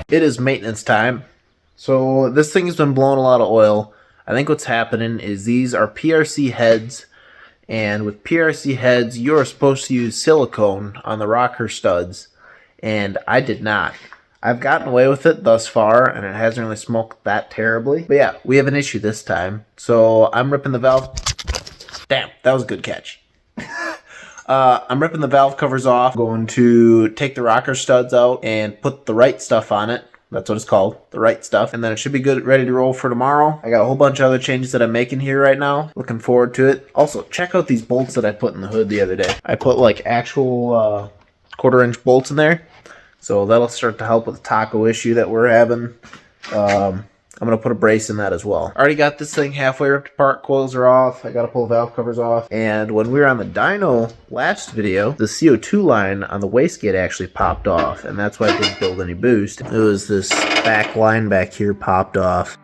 It is maintenance time. So this thing has been blowing a lot of oil. I think what's happening is these are PRC heads, and with PRC heads, you're supposed to use silicone on the rocker studs, and I did not. I've gotten away with it thus far, and it hasn't really smoked that terribly. But yeah, we have an issue this time. So I'm ripping the valve. Damn, that was a good catch. I'm ripping the valve covers off. Going to take the rocker studs out and put the right stuff on it. That's what it's called, the right stuff. And then it should be good, ready to roll for tomorrow. I got a whole bunch of other changes that I'm making here right now. Looking forward to it. Also, check out these bolts that I put in the hood the other day. I put like actual 1/4-inch bolts in there. So that'll start to help with the taco issue that we're having. I'm going to put a brace in that as well. Already got this thing halfway ripped apart. Coils are off. I got to pull the valve covers off. And when we were on the dyno last video, the CO2 line on the wastegate actually popped off. And that's why it didn't build any boost. It was this back line back here popped off.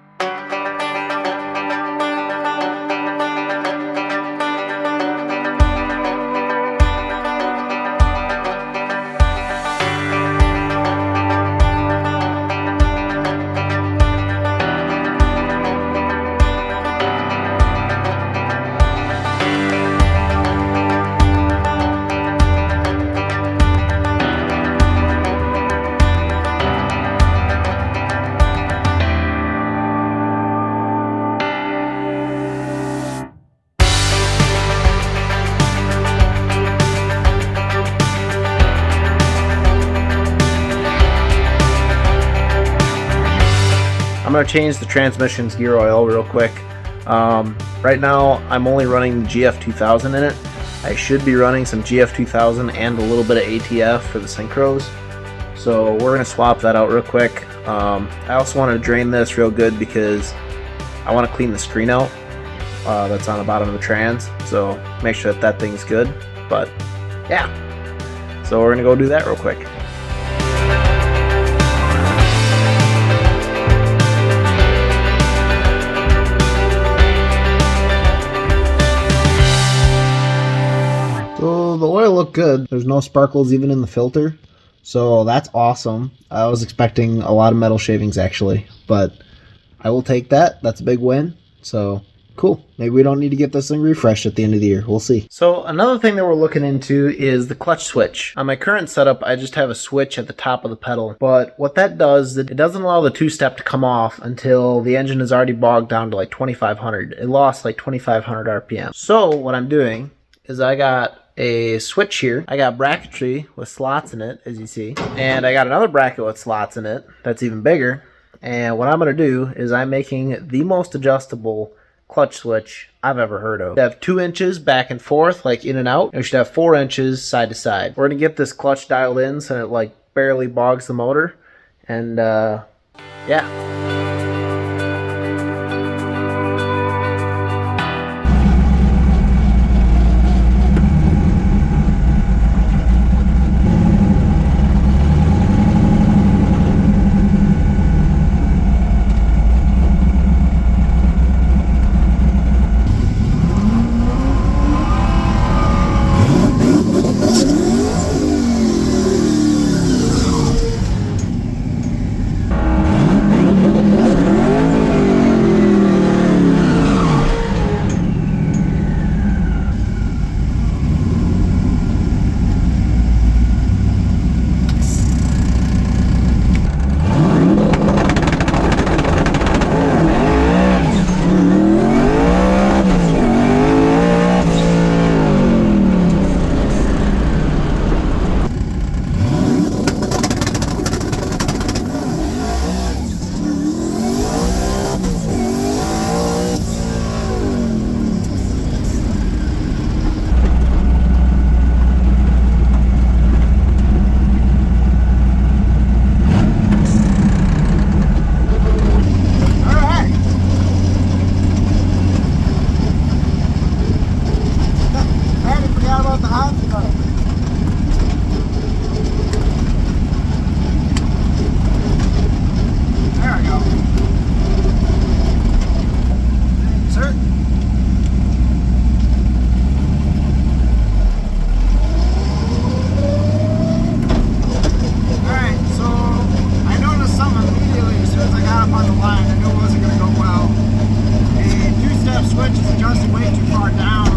I'm going to change the transmission's gear oil real quick. Right now I'm only running GF2000 in it. I should be running some GF2000 and a little bit of ATF for the synchros. So we're going to swap that out real quick. I also want to drain this real good because I want to clean the screen out that's on the bottom of the trans. So make sure that that thing's good. But yeah, so we're going to go do that real quick. So the oil looked good. There's no sparkles even in the filter. So that's awesome. I was expecting a lot of metal shavings actually, but I will take that. That's a big win. So cool. Maybe we don't need to get this thing refreshed at the end of the year. We'll see. So another thing that we're looking into is the clutch switch. On my current setup, I just have a switch at the top of the pedal. But what that does, it doesn't allow the two-step to come off until the engine is already bogged down to like 2,500. It lost like 2,500 RPM. So what I'm doing is I got a switch here. I got bracketry with slots in it, as you see. And I got another bracket with slots in it that's even bigger. And what I'm going to do is I'm making the most adjustable clutch switch I've ever heard of. We have 2 inches back and forth, like in and out. And we should have 4 inches side to side. We're going to get this clutch dialed in so it like barely bogs the motor. And yeah. two-step switch is adjusted way too far down.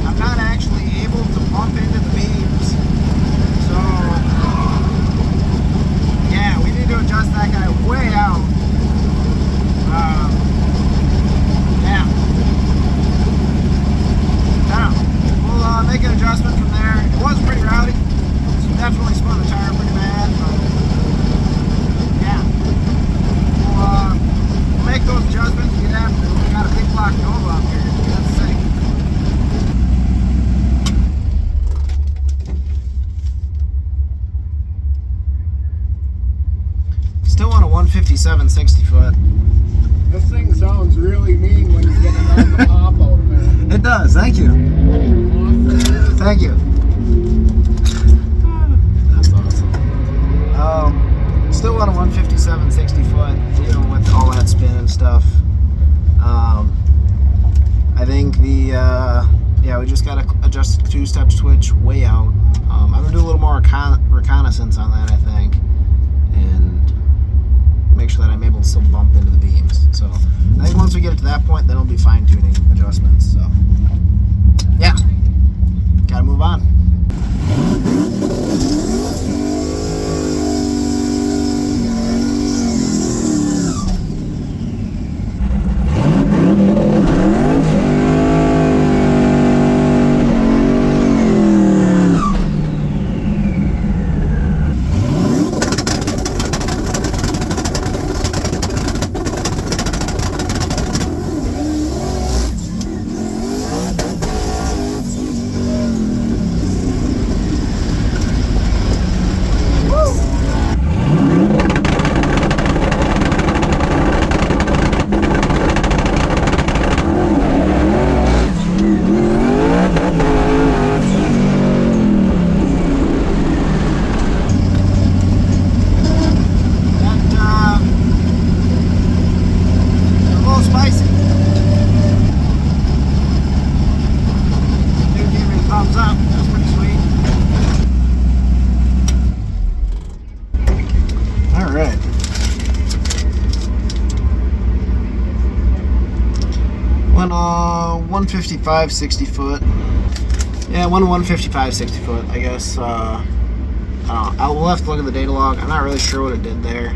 I'm not actually able to bump into the beams. So, yeah, we need to adjust that guy way out. Yeah. Now, we'll make an adjustment from there. It was pretty rowdy. So definitely spun the tire pretty bad, but yeah. We'll make those adjustments and get after it. We got a big block Nova up here. That's sick. Still on a 157 60 foot. This thing sounds really mean when you get it on the pop out there. It does, thank you. Thank you. That's awesome. Still on a 157 60 foot, you know, with all that spin and stuff. I think yeah, we just gotta adjust the two-step switch way out. I'm gonna do a little more reconnaissance on that, I think, and make sure that I'm able to still bump into the beams. So I think once we get it to that point, then it'll be fine-tuning adjustments. So yeah, gotta move on. Went 155 60 foot. Yeah, 155 60 foot, I guess. I don't know. I'll have to look at the data log. I'm not really sure what it did there.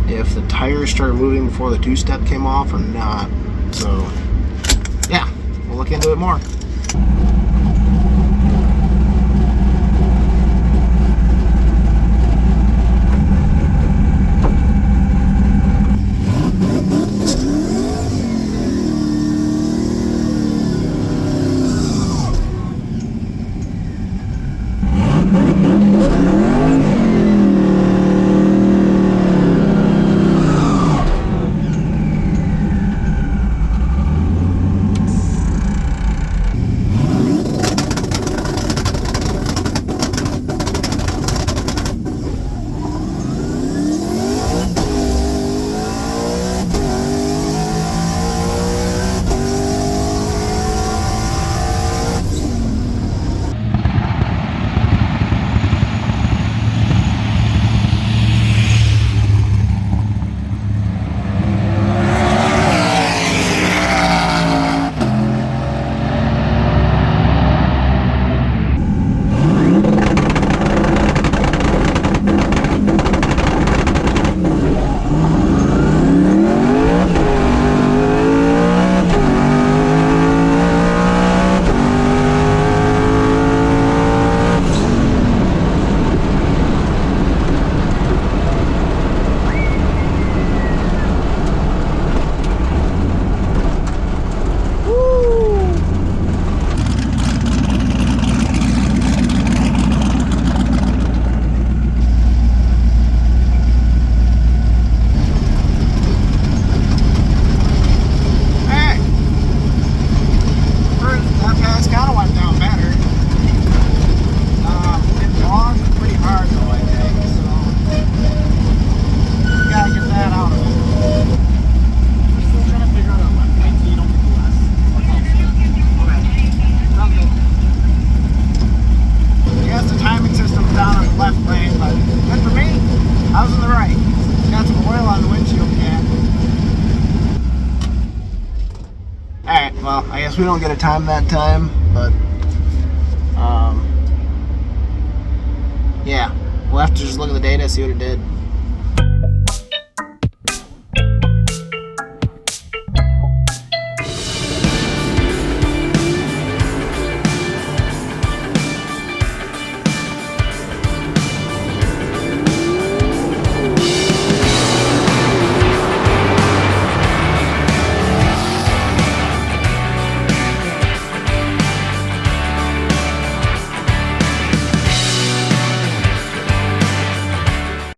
If the tires started moving before the two-step came off or not. So, yeah, we'll look into it more. well, I guess we don't get a time that time, but yeah, we'll have to just look at the data, see what it did.